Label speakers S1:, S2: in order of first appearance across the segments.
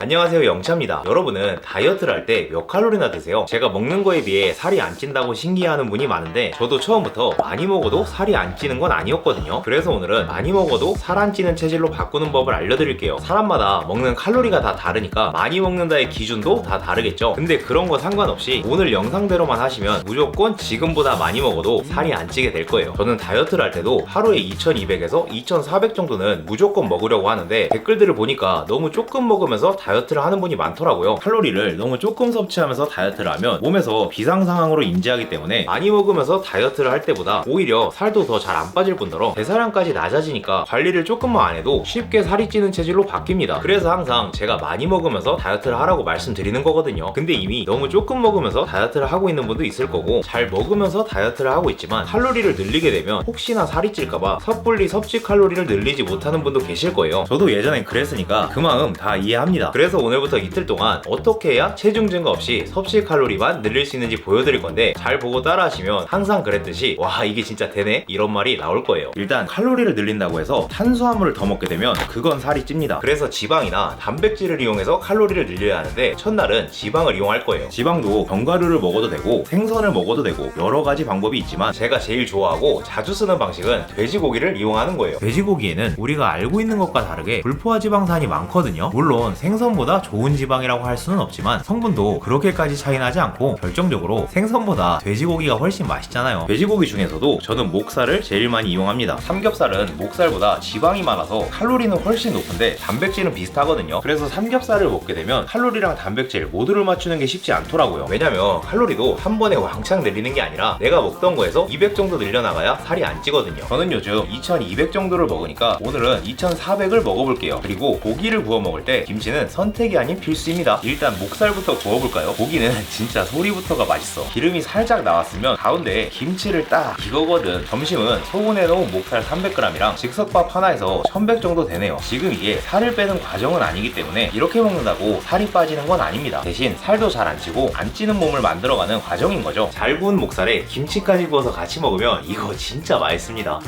S1: 안녕하세요, 영차입니다. 여러분은 다이어트를 할 때 몇 칼로리나 드세요? 제가 먹는 거에 비해 살이 안 찐다고 신기해하는 분이 많은데 저도 처음부터 많이 먹어도 살이 안 찌는 건 아니었거든요. 그래서 오늘은 많이 먹어도 살 안 찌는 체질로 바꾸는 법을 알려드릴게요. 사람마다 먹는 칼로리가 다 다르니까 많이 먹는다의 기준도 다 다르겠죠. 근데 그런 거 상관없이 오늘 영상대로만 하시면 무조건 지금보다 많이 먹어도 살이 안 찌게 될 거예요. 저는 다이어트를 할 때도 하루에 2200에서 2400 정도는 무조건 먹으려고 하는데 댓글들을 보니까 너무 조금 먹으면서 다이어트를 하는 분이 많더라고요. 칼로리를 너무 조금 섭취하면서 다이어트를 하면 몸에서 비상 상황으로 인지하기 때문에 많이 먹으면서 다이어트를 할 때보다 오히려 살도 더 잘 안 빠질 뿐더러 대사량까지 낮아지니까 관리를 조금만 안 해도 쉽게 살이 찌는 체질로 바뀝니다. 그래서 항상 제가 많이 먹으면서 다이어트를 하라고 말씀드리는 거거든요. 근데 이미 너무 조금 먹으면서 다이어트를 하고 있는 분도 있을 거고 잘 먹으면서 다이어트를 하고 있지만 칼로리를 늘리게 되면 혹시나 살이 찔까봐 섣불리 섭취 칼로리를 늘리지 못하는 분도 계실 거예요. 저도 예전엔 그랬으니까 그 마음 다 이해합니다. 그래서 오늘부터 이틀 동안 어떻게 해야 체중 증가 없이 섭취 칼로리만 늘릴 수 있는지 보여드릴 건데 잘 보고 따라 하시면 항상 그랬듯이 와 이게 진짜 되네? 이런 말이 나올 거예요. 일단 칼로리를 늘린다고 해서 탄수화물을 더 먹게 되면 그건 살이 찝니다. 그래서 지방이나 단백질을 이용해서 칼로리를 늘려야 하는데 첫날은 지방을 이용할 거예요. 지방도 견과류를 먹어도 되고 생선을 먹어도 되고 여러 가지 방법이 있지만 제가 제일 좋아하고 자주 쓰는 방식은 돼지고기를 이용하는 거예요. 돼지고기에는 우리가 알고 있는 것과 다르게 불포화 지방산이 많거든요. 물론 생선보다 좋은 지방이라고 할 수는 없지만 성분도 그렇게까지 차이 나지 않고 결정적으로 생선보다 돼지고기가 훨씬 맛있잖아요. 돼지고기 중에서도 저는 목살을 제일 많이 이용합니다. 삼겹살은 목살보다 지방이 많아서 칼로리는 훨씬 높은데 단백질은 비슷하거든요. 그래서 삼겹살을 먹게 되면 칼로리랑 단백질 모두를 맞추는 게 쉽지 않더라고요. 왜냐면 칼로리도 한 번에 왕창 늘리는 게 아니라 내가 먹던 거에서 200 정도 늘려나가야 살이 안 찌거든요. 저는 요즘 2200 정도를 먹으니까 오늘은 2400을 먹어볼게요. 그리고 고기를 구워 먹을 때 김치는 선택이 아닌 필수입니다. 일단 목살부터 구워볼까요? 고기는 진짜 소리부터가 맛있어. 기름이 살짝 나왔으면 가운데에 김치를 딱 이거거든. 점심은 소분해 놓은 목살 300g이랑 즉석밥 하나에서 1100 정도 되네요. 지금 이게 살을 빼는 과정은 아니기 때문에 이렇게 먹는다고 살이 빠지는 건 아닙니다. 대신 살도 잘 안 찌고 안 찌는 몸을 만들어가는 과정인 거죠. 잘 구운 목살에 김치까지 구워서 같이 먹으면 이거 진짜 맛있습니다.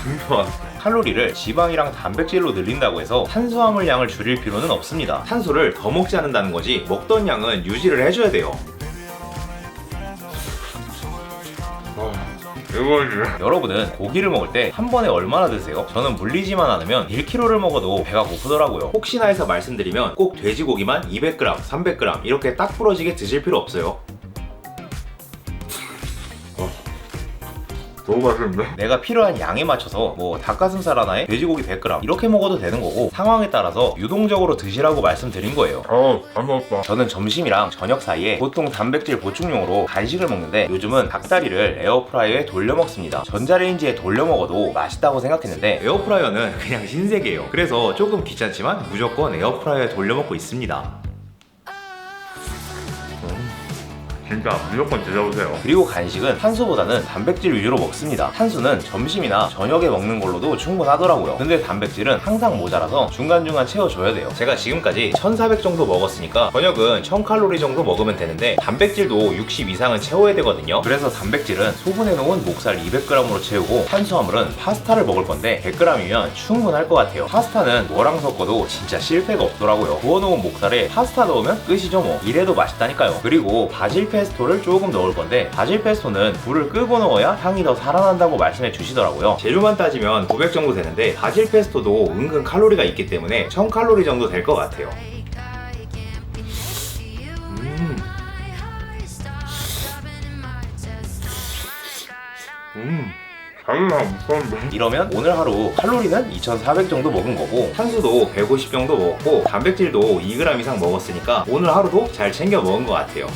S1: 진짜 칼로리를 지방이랑 단백질로 늘린다고 해서 탄수화물 양을 줄일 필요는 없습니다. 탄수를 더 먹지 않는다는 거지 먹던 양은 유지를 해줘야 돼요. 여러분은 고기를 먹을 때 한 번에 얼마나 드세요? 저는 물리지만 않으면 1kg를 먹어도 배가 고프더라고요. 혹시나 해서 말씀드리면 꼭 돼지고기만 200g, 300g 이렇게 딱 부러지게 드실 필요 없어요.
S2: 너무 맛있는데?
S1: 내가 필요한 양에 맞춰서 뭐 닭가슴살 하나에 돼지고기 100g 이렇게 먹어도 되는 거고 상황에 따라서 유동적으로 드시라고 말씀드린 거예요.
S2: 잘 먹었다.
S1: 저는 점심이랑 저녁 사이에 보통 단백질 보충용으로 간식을 먹는데 요즘은 닭다리를 에어프라이어에 돌려 먹습니다. 전자레인지에 돌려 먹어도 맛있다고 생각했는데 에어프라이어는 그냥 신세계예요. 그래서 조금 귀찮지만 무조건 에어프라이어에 돌려 먹고 있습니다.
S2: 진짜 무조건 드셔보세요.
S1: 그리고 간식은 탄수보다는 단백질 위주로 먹습니다. 탄수는 점심이나 저녁에 먹는 걸로도 충분하더라고요. 근데 단백질은 항상 모자라서 중간중간 채워줘야 돼요. 제가 지금까지 1400 정도 먹었으니까 저녁은 1000칼로리 정도 먹으면 되는데 단백질도 60 이상은 채워야 되거든요. 그래서 단백질은 소분해놓은 목살 200g으로 채우고 탄수화물은 파스타를 먹을 건데 100g이면 충분할 것 같아요. 파스타는 뭐랑 섞어도 진짜 실패가 없더라고요. 구워놓은 목살에 파스타 넣으면 끝이죠 뭐. 이래도 맛있다니까요. 그리고 바질 페스토를 조금 넣을 건데 바질 페스토는 불을 끄고 넣어야 향이 더 살아난다고 말씀해 주시더라고요. 재료만 따지면 900 정도 되는데 바질 페스토도 은근 칼로리가 있기 때문에 1000칼로리 정도 될 것 같아요.
S2: 장난 무서운데?
S1: 이러면 오늘 하루 칼로리는 2400 정도 먹은 거고 탄수도 150 정도 먹었고 단백질도 2g 이상 먹었으니까 오늘 하루도 잘 챙겨 먹은 것 같아요.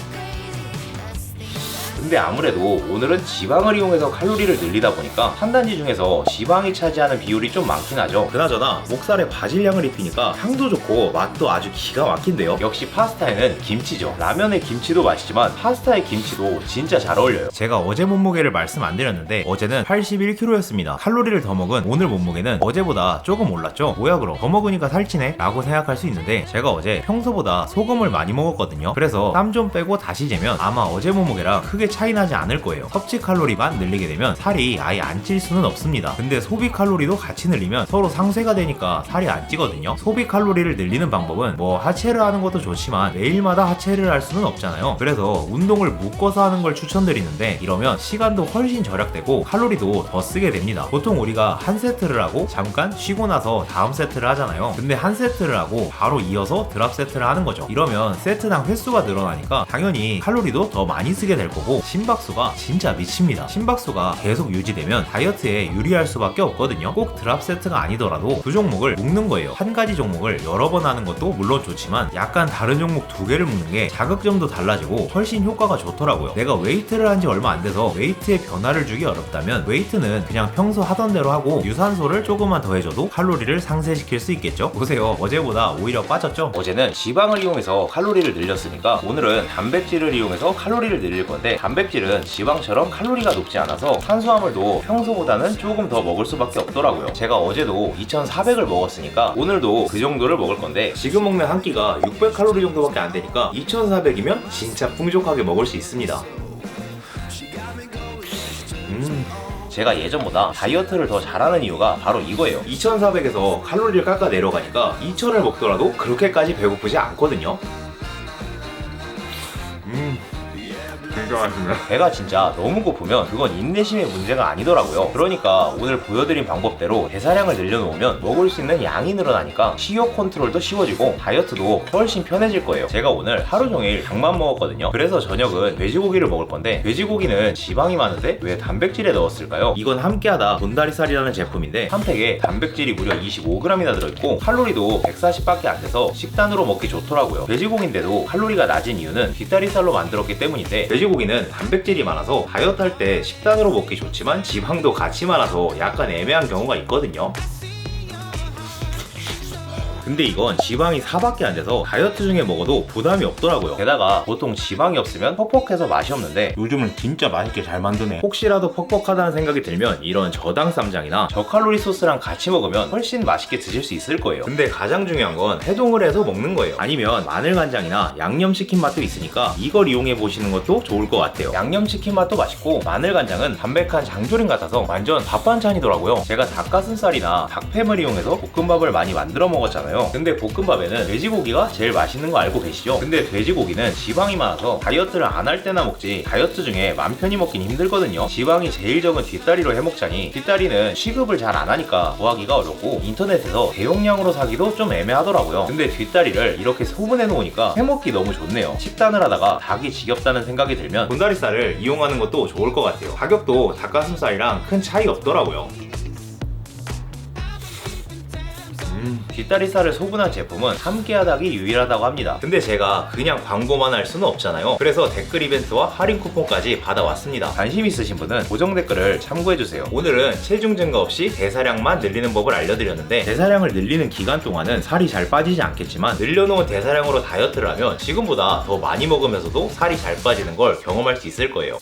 S1: 근데 아무래도 오늘은 지방을 이용해서 칼로리를 늘리다 보니까 한 단지 중에서 지방이 차지하는 비율이 좀 많긴 하죠. 그나저나 목살에 바질향을 입히니까 향도 좋고 맛도 아주 기가 막힌데요. 역시 파스타에는 김치죠. 라면에 김치도 맛있지만 파스타에 김치도 진짜 잘 어울려요. 제가 어제 몸무게를 말씀 안 드렸는데 어제는 81kg였습니다. 칼로리를 더 먹은 오늘 몸무게는 어제보다 조금 올랐죠. 뭐야 그럼 더 먹으니까 살찌네? 라고 생각할 수 있는데 제가 어제 평소보다 소금을 많이 먹었거든요. 그래서 땀 좀 빼고 다시 재면 아마 어제 몸무게랑 크게 차이 나지 않을 거예요. 섭취 칼로리만 늘리게 되면 살이 아예 안 찔 수는 없습니다. 근데 소비 칼로리도 같이 늘리면 서로 상쇄가 되니까 살이 안 찌거든요. 소비 칼로리를 늘리는 방법은 뭐 하체를 하는 것도 좋지만 매일마다 하체를 할 수는 없잖아요. 그래서 운동을 묶어서 하는 걸 추천드리는데, 이러면 시간도 훨씬 절약되고 칼로리도 더 쓰게 됩니다. 보통 우리가 한 세트를 하고 잠깐 쉬고 나서 다음 세트를 하잖아요. 근데 한 세트를 하고 바로 이어서 드랍 세트를 하는 거죠. 이러면 세트당 횟수가 늘어나니까 당연히 칼로리도 더 많이 쓰게 될 거고, 심박수가 진짜 미칩니다. 심박수가 계속 유지되면 다이어트에 유리할 수밖에 없거든요. 꼭 드랍 세트가 아니더라도 두 종목을 묶는 거예요. 한 가지 종목을 여러 번 하는 것도 물론 좋지만 약간 다른 종목 두 개를 묶는 게 자극점도 달라지고 훨씬 효과가 좋더라고요. 내가 웨이트를 한 지 얼마 안 돼서 웨이트에 변화를 주기 어렵다면 웨이트는 그냥 평소 하던 대로 하고 유산소를 조금만 더 해줘도 칼로리를 상쇄시킬 수 있겠죠? 보세요, 어제보다 오히려 빠졌죠? 어제는 지방을 이용해서 칼로리를 늘렸으니까 오늘은 단백질을 이용해서 칼로리를 늘릴 건데, 단백질은 지방처럼 칼로리가 높지 않아서 탄수화물도 평소보다는 조금 더 먹을 수밖에 없더라고요. 제가 어제도 2400을 먹었으니까 오늘도 그 정도를 먹을 건데, 지금 먹는 한 끼가 600칼로리 정도밖에 안 되니까 2400이면 진짜 풍족하게 먹을 수 있습니다. 제가 예전보다 다이어트를 더 잘하는 이유가 바로 이거예요. 2400에서 칼로리를 깎아 내려가니까 2000을 먹더라도 그렇게까지 배고프지 않거든요.
S2: 진정하시네.
S1: 배가 진짜 너무 고프면 그건 인내심의 문제가 아니더라고요. 그러니까 오늘 보여드린 방법대로 대사량을 늘려놓으면 먹을 수 있는 양이 늘어나니까 식욕 컨트롤도 쉬워지고 다이어트도 훨씬 편해질 거예요. 제가 오늘 하루 종일 닭만 먹었거든요. 그래서 저녁은 돼지고기를 먹을 건데, 돼지고기는 지방이 많은데 왜 단백질에 넣었을까요? 이건 함께하다 돈다리살이라는 제품인데 한 팩에 단백질이 무려 25g이나 들어있고 칼로리도 140밖에 안 돼서 식단으로 먹기 좋더라고요. 돼지고기인데도 칼로리가 낮은 이유는 뒷다리살로 만들었기 때문인데, 돼지고기는 단백질이 많아서 다이어트 할 때 식단으로 먹기 좋지만 지방도 같이 많아서 약간 애매한 경우가 있거든요. 근데 이건 지방이 4밖에 안 돼서 다이어트 중에 먹어도 부담이 없더라고요. 게다가 보통 지방이 없으면 퍽퍽해서 맛이 없는데 요즘은 진짜 맛있게 잘 만드네. 혹시라도 퍽퍽하다는 생각이 들면 이런 저당 쌈장이나 저칼로리 소스랑 같이 먹으면 훨씬 맛있게 드실 수 있을 거예요. 근데 가장 중요한 건 해동을 해서 먹는 거예요. 아니면 마늘간장이나 양념치킨 맛도 있으니까 이걸 이용해 보시는 것도 좋을 것 같아요. 양념치킨 맛도 맛있고 마늘간장은 담백한 장조림 같아서 완전 밥 반찬이더라고요. 제가 닭가슴살이나 닭햄을 이용해서 볶음밥을 많이 만들어 먹었잖아요. 근데 볶음밥에는 돼지고기가 제일 맛있는 거 알고 계시죠? 근데 돼지고기는 지방이 많아서 다이어트를 안 할 때나 먹지 다이어트 중에 맘 편히 먹긴 힘들거든요. 지방이 제일 적은 뒷다리로 해먹자니 뒷다리는 취급을 잘 안 하니까 구하기가 어렵고 인터넷에서 대용량으로 사기도 좀 애매하더라고요. 근데 뒷다리를 이렇게 소분해 놓으니까 해먹기 너무 좋네요. 식단을 하다가 닭이 지겹다는 생각이 들면 돈다리살을 이용하는 것도 좋을 것 같아요. 가격도 닭가슴살이랑 큰 차이 없더라고요. 뒷다리살을 소분한 제품은 함께하 닭이 유일하다고 합니다. 근데 제가 그냥 광고만 할 수는 없잖아요. 그래서 댓글 이벤트와 할인 쿠폰까지 받아왔습니다. 관심 있으신 분은 고정 댓글을 참고해주세요. 오늘은 체중 증가 없이 대사량만 늘리는 법을 알려드렸는데, 대사량을 늘리는 기간 동안은 살이 잘 빠지지 않겠지만 늘려놓은 대사량으로 다이어트를 하면 지금보다 더 많이 먹으면서도 살이 잘 빠지는 걸 경험할 수 있을 거예요.